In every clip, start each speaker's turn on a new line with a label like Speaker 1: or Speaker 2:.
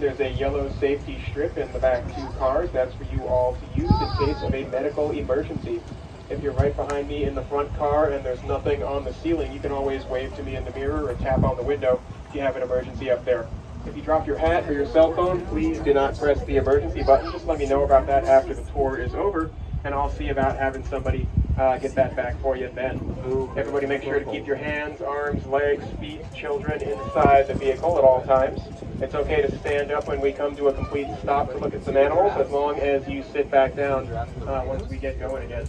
Speaker 1: There's a yellow safety strip in the back 2 cars. That's for you all to use in case of a medical emergency. If you're right behind me in the front car and there's nothing on the ceiling, you can always wave to me in the mirror or tap on the window if you have an emergency up there. If you drop your hat or your cell phone, please do not press the emergency button. Just let me know about that after the tour is over, and I'll see about having somebody get that back for you then. Everybody make sure to keep your hands, arms, legs, feet, children inside the vehicle at all times. It's okay to stand up when we come to a complete stop to look at some animals, as long as you sit back down once we get going again.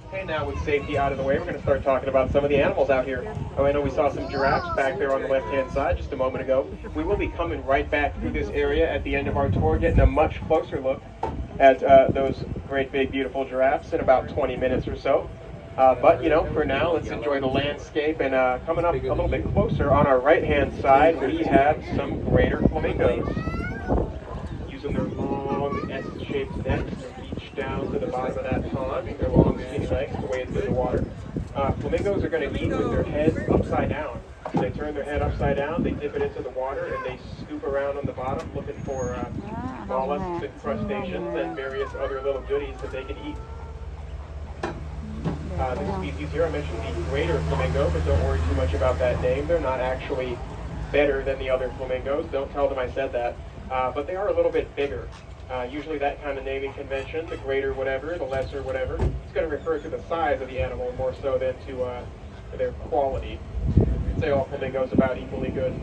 Speaker 1: Okay, now with safety out of the way, we're going to start talking about some of the animals out here. Oh, I know we saw some giraffes back there on the left-hand side just a moment ago. We will be coming right back through this area at the end of our tour, getting a much closer look at those great big beautiful giraffes in about 20 minutes or so. But you know, for now, let's enjoy the landscape. And coming up a little bit closer on our right-hand side, we have some greater flamingos. Using their long S-shaped necks to reach down to the bottom of that pond, their long skinny legs to wade through the water. Flamingos are going to eat with their heads upside down. They turn their head upside down, they dip it into the water, and they scoop around on the bottom looking for mollusks and crustaceans and various other little goodies that they can eat. The species here, I mentioned the greater flamingo, but don't worry too much about that name. They're not actually better than the other flamingos. Don't tell them I said that. But they are a little bit bigger. Usually that kind of naming convention, the greater whatever, the lesser whatever, it's going to refer to the size of the animal more so than to their quality. I'd say all flamingos about equally good.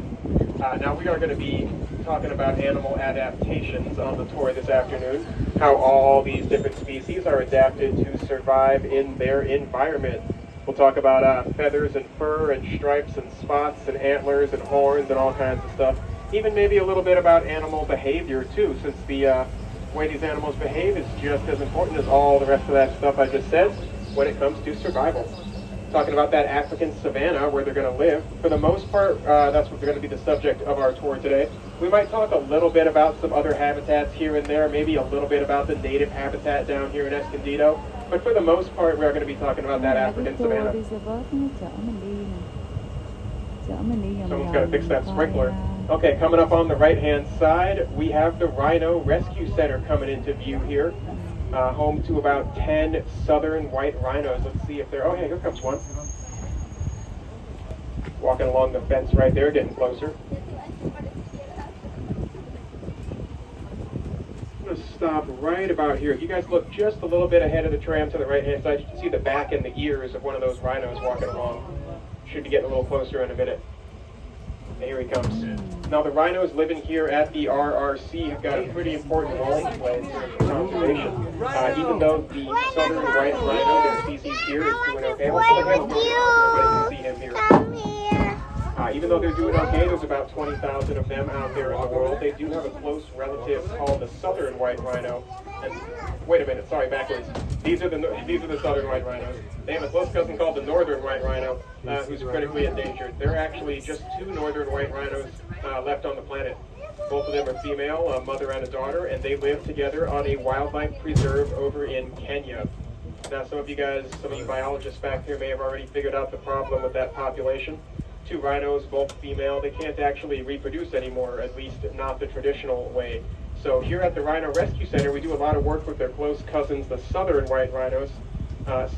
Speaker 1: Now we are going to be talking about animal adaptations on the tour this afternoon, how all these different species are adapted to survive in their environment. We'll talk about feathers and fur and stripes and spots and antlers and horns and all kinds of stuff. Even maybe a little bit about animal behavior too, since the way these animals behave is just as important as all the rest of that stuff I just said when it comes to survival. Talking about that African savanna where they're going to live. For the most part, that's what's going to be the subject of our tour today. We might talk a little bit about some other habitats here and there, maybe a little bit about the native habitat down here in Escondido, but for the most part, we're going to be talking about that African savanna. Someone's got to fix that sprinkler. Okay, coming up on the right-hand side, we have the Rhino Rescue Center coming into view here. Home to about 10 southern white rhinos. Let's see if they're... Oh, hey, here comes one. Walking along the fence right there, getting closer. I'm going to stop right about here. If you guys look just a little bit ahead of the tram to the right-hand side, you can see the back and the ears of one of those rhinos walking along. Should be getting a little closer in a minute. Here he comes. Now the rhinos living here at the RRC have got a pretty important role to play in terms of conservation. Even though the southern white rhino, the species here, is doing okay. Let's look at him. Everybody can see him here. Even though they're doing okay, there's about 20,000 of them out there in the world. They do have a close relative called the southern white rhino. And wait a minute, sorry, backwards. These are the southern white rhinos. They have a close cousin called the northern white rhino, who's critically endangered. There are actually just 2 northern white rhinos left on the planet. Both of them are female, a mother and a daughter, and they live together on a wildlife preserve over in Kenya. Now, some of you biologists back here may have already figured out the problem with that population. 2 rhinos, both female, they can't actually reproduce anymore, at least not the traditional way. So here at the Rhino Rescue Center, we do a lot of work with their close cousins, the southern white rhinos,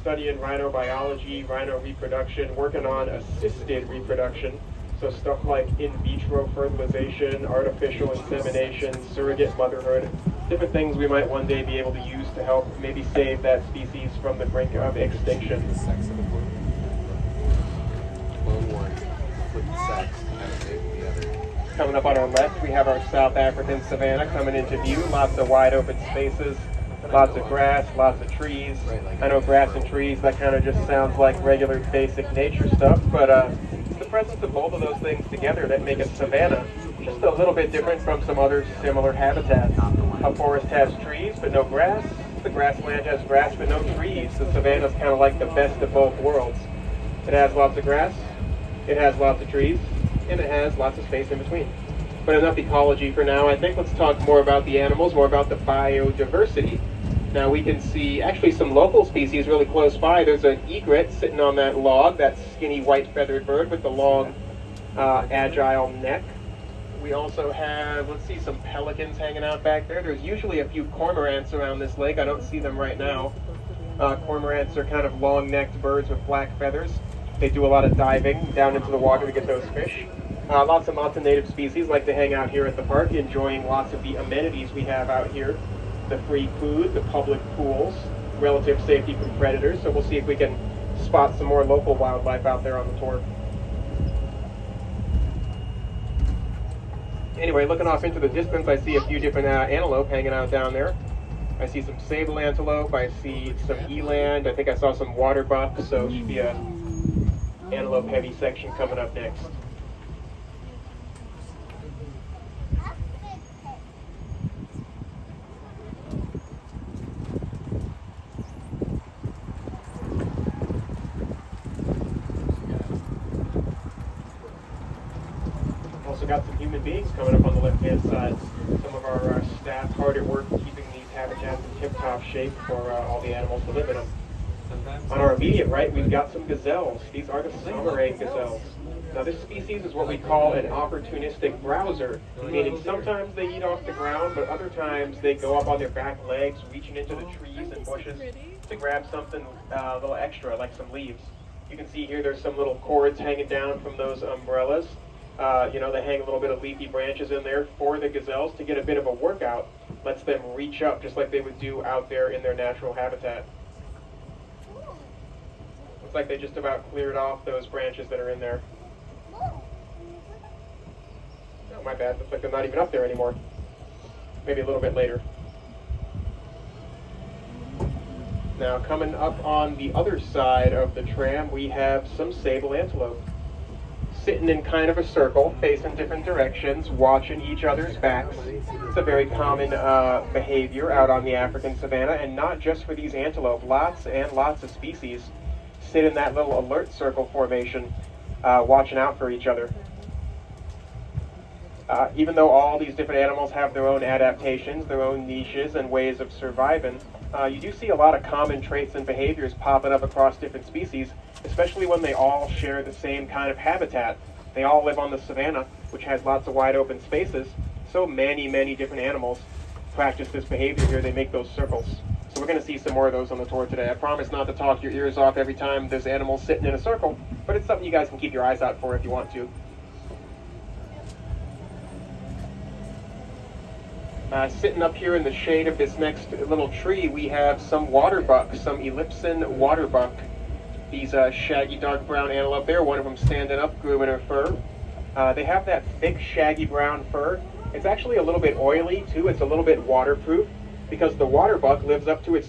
Speaker 1: studying rhino biology, rhino reproduction, working on assisted reproduction. So stuff like in vitro fertilization, artificial insemination, surrogate motherhood, different things we might one day be able to use to help maybe save that species from the brink of extinction. Coming up on our left, we have our South African savanna coming into view. Lots of wide open spaces, lots of grass, lots of trees. I know grass and trees, that kind of just sounds like regular basic nature stuff, but it's the presence of both of those things together that make a savanna just a little bit different from some other similar habitats. A forest has trees but no grass. The grassland has grass but no trees. The savanna is kind of like the best of both worlds. It has lots of grass, it has lots of trees, and it has lots of space in between. But enough ecology for now. I think let's talk more about the animals, more about the biodiversity. Now we can see actually some local species really close by. There's an egret sitting on that log, that skinny white feathered bird with the long agile neck. We also have, let's see, some pelicans hanging out back there. There's usually a few cormorants around this lake. I don't see them right now. Cormorants are kind of long-necked birds with black feathers. They do a lot of diving down into the water to get those fish. Lots of native species like to hang out here at the park, enjoying lots of the amenities we have out here. The free food, the public pools, relative safety from predators. So we'll see if we can spot some more local wildlife out there on the tour. Anyway, looking off into the distance, I see a few different antelope hanging out down there. I see some sable antelope, I see some eland, I think I saw some water buck, so should be a antelope heavy section coming up next. Also got some human beings coming up on the left-hand side. Some of our staff hard at work keeping these habitats in tip-top shape for all the animals to live in them. On our immediate right, we've got some gazelles. These are the samurai gazelles. Now this species is what we call an opportunistic browser, meaning sometimes they eat off the ground, but other times they go up on their back legs, reaching into the trees and bushes to grab something a little extra, like some leaves. You can see here there's some little cords hanging down from those umbrellas. They hang a little bit of leafy branches in there for the gazelles to get a bit of a workout. Lets them reach up just like they would do out there in their natural habitat. Looks like they just about cleared off those branches that are in there. Oh, my bad. Looks like they're not even up there anymore. Maybe a little bit later. Now, coming up on the other side of the tram, we have some sable antelope. Sitting in kind of a circle, facing different directions, watching each other's backs. It's a very common behavior out on the African savanna, and not just for these antelope. Lots and lots of species sit in that little alert circle formation, watching out for each other. Even though all these different animals have their own adaptations, their own niches and ways of surviving, you do see a lot of common traits and behaviors popping up across different species, especially when they all share the same kind of habitat. They all live on the savanna, which has lots of wide open spaces, so many different animals practice this behavior here. They make those circles. So we're going to see some more of those on the tour today. I promise not to talk your ears off every time there's animals sitting in a circle, but it's something you guys can keep your eyes out for if you want to. Sitting up here in the shade of this next little tree, we have some water buck, some Ellipsan water buck. These shaggy dark brown antelope there, one of them standing up, grooming her fur. They have that thick shaggy brown fur. It's actually a little bit oily too. It's a little bit waterproof because the water buck lives up to its